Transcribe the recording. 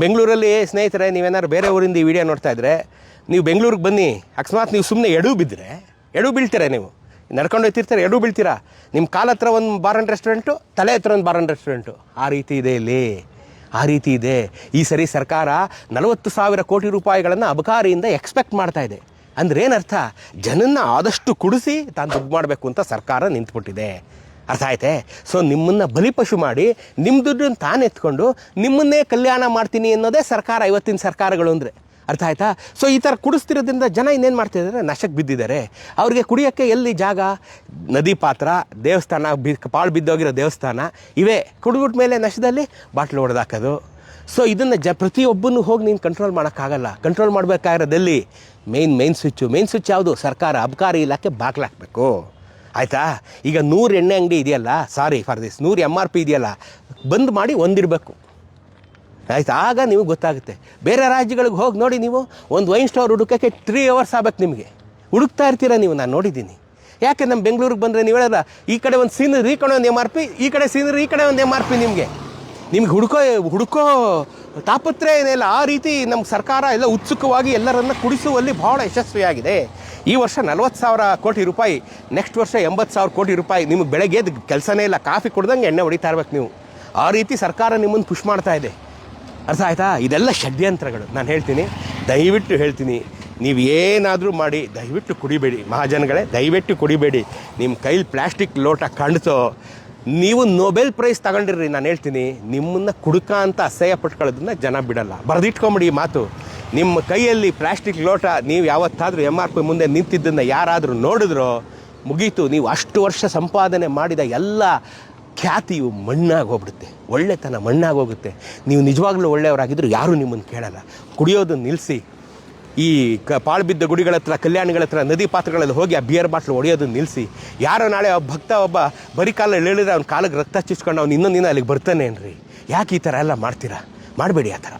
ಬೆಂಗಳೂರಲ್ಲಿ ಸ್ನೇಹಿತರೆ, ನೀವೇನಾದ್ರು ಬೇರೆ ಊರಿಂದ ಈ ವಿಡಿಯೋ ನೋಡ್ತಾ ಇದ್ರೆ, ನೀವು ಬೆಂಗಳೂರಿಗೆ ಬನ್ನಿ. ಅಕಸ್ಮಾತ್ ನೀವು ಸುಮ್ಮನೆ ಎಡು ಬೀಳ್ತೀರಾ. ನೀವು ನಡ್ಕೊಂಡು ಹೋಗ್ತಿರ್ತಾರೆ, ಎಡು ಬೀಳ್ತೀರಾ. ನಿಮ್ಮ ಕಾಲ ಹತ್ರ ಒಂದು ಬಾರ್ ಆ್ಯಂಡ್ ರೆಸ್ಟೋರೆಂಟು, ತಲೆ ಹತ್ರ ಒಂದು ಬಾರ್ ಆ್ಯಂಡ್ ರೆಸ್ಟೋರೆಂಟು. ಆ ರೀತಿ ಇದೆ ಇಲ್ಲಿ, ಆ ರೀತಿ ಇದೆ. ಈ ಸರಿ ಸರ್ಕಾರ 40,000 ಕೋಟಿ ರೂಪಾಯಿಗಳನ್ನು ಅಬಕಾರಿಯಿಂದ ಎಕ್ಸ್ಪೆಕ್ಟ್ ಮಾಡ್ತಾ ಇದೆ. ಅಂದ್ರೆ ಏನರ್ಥ? ಜನನ್ನ ಆದಷ್ಟು ಕುಡಿಸಿ ತಾನು ದುಡ್ಡು ಮಾಡಬೇಕು ಅಂತ ಸರ್ಕಾರ ನಿಂತ್ಬಿಟ್ಟಿದೆ. ಅರ್ಥ ಆಯ್ತೆ? ಸೊ ನಿಮ್ಮನ್ನು ಬಲಿಪಶು ಮಾಡಿ ನಿಮ್ಮ ದುಡ್ಡನ್ನು ತಾನು ಎತ್ಕೊಂಡು ನಿಮ್ಮನ್ನೇ ಕಲ್ಯಾಣ ಮಾಡ್ತೀನಿ ಅನ್ನೋದೇ ಸರ್ಕಾರ, ಇವತ್ತಿನ ಸರ್ಕಾರಗಳು ಅಂದರೆ. ಅರ್ಥ ಆಯ್ತಾ? ಸೊ ಈ ಥರ ಕುಡಿಸ್ತಿರೋದ್ರಿಂದ ಜನ ಇನ್ನೇನು ಮಾಡ್ತಿದ್ದಾರೆ? ನಶಕ್ಕೆ ಬಿದ್ದಿದ್ದಾರೆ. ಅವ್ರಿಗೆ ಕುಡಿಯೋಕ್ಕೆ ಎಲ್ಲಿ ಜಾಗ? ನದಿ ಪಾತ್ರ, ದೇವಸ್ಥಾನ, ಪಾಳು ಬಿದ್ದೋಗಿರೋ ದೇವಸ್ಥಾನ ಇವೇ. ಕುಡಿದ್ಬಿಟ್ಟ ಮೇಲೆ ನಶದಲ್ಲಿ ಬಾಟ್ಲು ಹೊಡೆದಾಕೋದು. ಸೊ ಇದನ್ನು ಪ್ರತಿಯೊಬ್ಬನೂ ಹೋಗಿ ನೀನು ಕಂಟ್ರೋಲ್ ಮಾಡೋಕ್ಕಾಗಲ್ಲ. ಕಂಟ್ರೋಲ್ ಮಾಡಬೇಕಾಗಿರೋದಲ್ಲಿ ಮೇನ್ ಸ್ವಿಚ್ ಯಾವುದು? ಸರ್ಕಾರ, ಅಬಕಾರಿ ಇಲಾಖೆ ಬಾಗ್ಲಾಕಬೇಕು. ಆಯಿತಾ? ಈಗ 100 ಎಣ್ಣೆ ಅಂಗಡಿ ಇದೆಯಲ್ಲ, 100 MRP ಇದೆಯಲ್ಲ, ಬಂದ್ ಮಾಡಿ ಒಂದಿರಬೇಕು. ಆಯ್ತು? ಆಗ ನೀವು ಗೊತ್ತಾಗುತ್ತೆ. ಬೇರೆ ರಾಜ್ಯಗಳಿಗೆ ಹೋಗಿ ನೋಡಿ, ನೀವು ಒಂದು ವೈನ್ ಸ್ಟೋರ್ ಹುಡುಕೋಕ್ಕೆ 3 hours ಆಗ್ಬೇಕು. ನಿಮಗೆ ಹುಡುಕ್ತಾ ಇರ್ತೀರ ನೀವು, ನಾನು ನೋಡಿದ್ದೀನಿ. ಯಾಕೆ ನಮ್ಮ ಬೆಂಗಳೂರಿಗೆ ಬಂದರೆ ನೀವು ಹೇಳಲ್ಲ, ಈ ಕಡೆ ಒಂದು ಸೀನರಿ, ಈ ಕಡೆ ಒಂದು MRP, ಈ ಕಡೆ ಸೀನರಿ, ಈ ಕಡೆ ಒಂದು MRP. ನಿಮ್ಗೆ ಹುಡುಕೋ ತಾಪತ್ರೆ ಏನಿಲ್ಲ. ಆ ರೀತಿ ನಮ್ಮ ಸರ್ಕಾರ ಎಲ್ಲ ಉತ್ಸುಕವಾಗಿ ಎಲ್ಲರನ್ನ ಕುಡಿಸುವಲ್ಲಿ ಭಾಳ ಯಶಸ್ವಿಯಾಗಿದೆ. ಈ ವರ್ಷ 40,000 ಕೋಟಿ ರೂಪಾಯಿ, ನೆಕ್ಸ್ಟ್ ವರ್ಷ 80,000 ಕೋಟಿ ರೂಪಾಯಿ. ನಿಮಗೆ ಬೆಳಗ್ಗೆ ಕೆಲಸನೇ ಇಲ್ಲ, ಕಾಫಿ ಕುಡ್ದಂಗೆ ಎಣ್ಣೆ ಹೊಡಿತಾ ಇರ್ಬೇಕು ನೀವು. ಆ ರೀತಿ ಸರ್ಕಾರ ನಿಮ್ಮನ್ನು ಪುಷ್ ಮಾಡ್ತಾ ಇದೆ. ಅರ್ಥ ಆಯ್ತಾ? ಇದೆಲ್ಲ ಷಡ್ಯಂತ್ರಗಳು. ನಾನು ದಯವಿಟ್ಟು ಹೇಳ್ತೀನಿ, ನೀವು ಏನಾದರೂ ಮಾಡಿ ದಯವಿಟ್ಟು ಕುಡಿಬೇಡಿ. ಮಹಾಜನಗಳೇ, ದಯವಿಟ್ಟು ಕುಡಿಬೇಡಿ. ನಿಮ್ಮ ಕೈಲಿ ಪ್ಲಾಸ್ಟಿಕ್ ಲೋಟ ಕಾಣ್ತೋ, ನೀವು ನೊಬೆಲ್ ಪ್ರೈಸ್ ತಗೊಂಡಿರ್ರಿ. ನಾನು ಹೇಳ್ತೀನಿ, ನಿಮ್ಮನ್ನು ಕುಡುಕ ಅಂತ ಅಸಹ್ಯ ಪಟ್ಕೊಳ್ಳೋದನ್ನ ಜನ ಬಿಡಲ್ಲ. ಬರೆದಿಟ್ಕೊಂಬಿಡಿ ಈ ಮಾತು. ನಿಮ್ಮ ಕೈಯಲ್ಲಿ ಪ್ಲಾಸ್ಟಿಕ್ ಲೋಟ ನೀವು ಯಾವತ್ತಾದರೂ MRP ಮುಂದೆ ನಿಂತಿದ್ದನ್ನು ಯಾರಾದರೂ ನೋಡಿದ್ರೋ ಮುಗೀತು. ನೀವು ಅಷ್ಟು ವರ್ಷ ಸಂಪಾದನೆ ಮಾಡಿದ ಎಲ್ಲ ಖ್ಯಾತಿಯು ಮಣ್ಣಾಗಿ ಹೋಗ್ಬಿಡುತ್ತೆ, ಒಳ್ಳೆತನ ಮಣ್ಣಾಗಿ ಹೋಗುತ್ತೆ. ನೀವು ನಿಜವಾಗ್ಲೂ ಒಳ್ಳೆಯವರಾಗಿದ್ದರೂ ಯಾರೂ ನಿಮ್ಮನ್ನು ಕೇಳಲ್ಲ. ಕುಡಿಯೋದನ್ನು ನಿಲ್ಲಿಸಿ. ಈ ಪಾಳು ಬಿದ್ದ ಗುಡಿಗಳ ಹತ್ರ, ಕಲ್ಯಾಣಿಗಳ ಹತ್ರ, ನದಿ ಪಾತ್ರಗಳಲ್ಲಿ ಹೋಗಿ ಆ ಬಿಯರ್ ಬಾಟ್ಲು ಹೊಡೆಯೋದನ್ನು ನಿಲ್ಲಿಸಿ. ಯಾರೋ ನಾಳೆ ಭಕ್ತ ಒಬ್ಬ ಬರೀ ಕಾಲಲ್ಲಿ ಹೇಳಿದ್ರೆ ಅವ್ನ ಕಾಲಿಗೆ ರಕ್ತ ಚಿಸ್ಕೊಂಡು ಅವ್ನು ಇನ್ನೊಂದಿನ ಅಲ್ಲಿಗೆ ಬರ್ತಾನೇನ್ರಿ? ಯಾಕೆ ಈ ಥರ ಎಲ್ಲ ಮಾಡ್ತೀರಾ? ಮಾಡಬೇಡಿ ಆ ಥರ.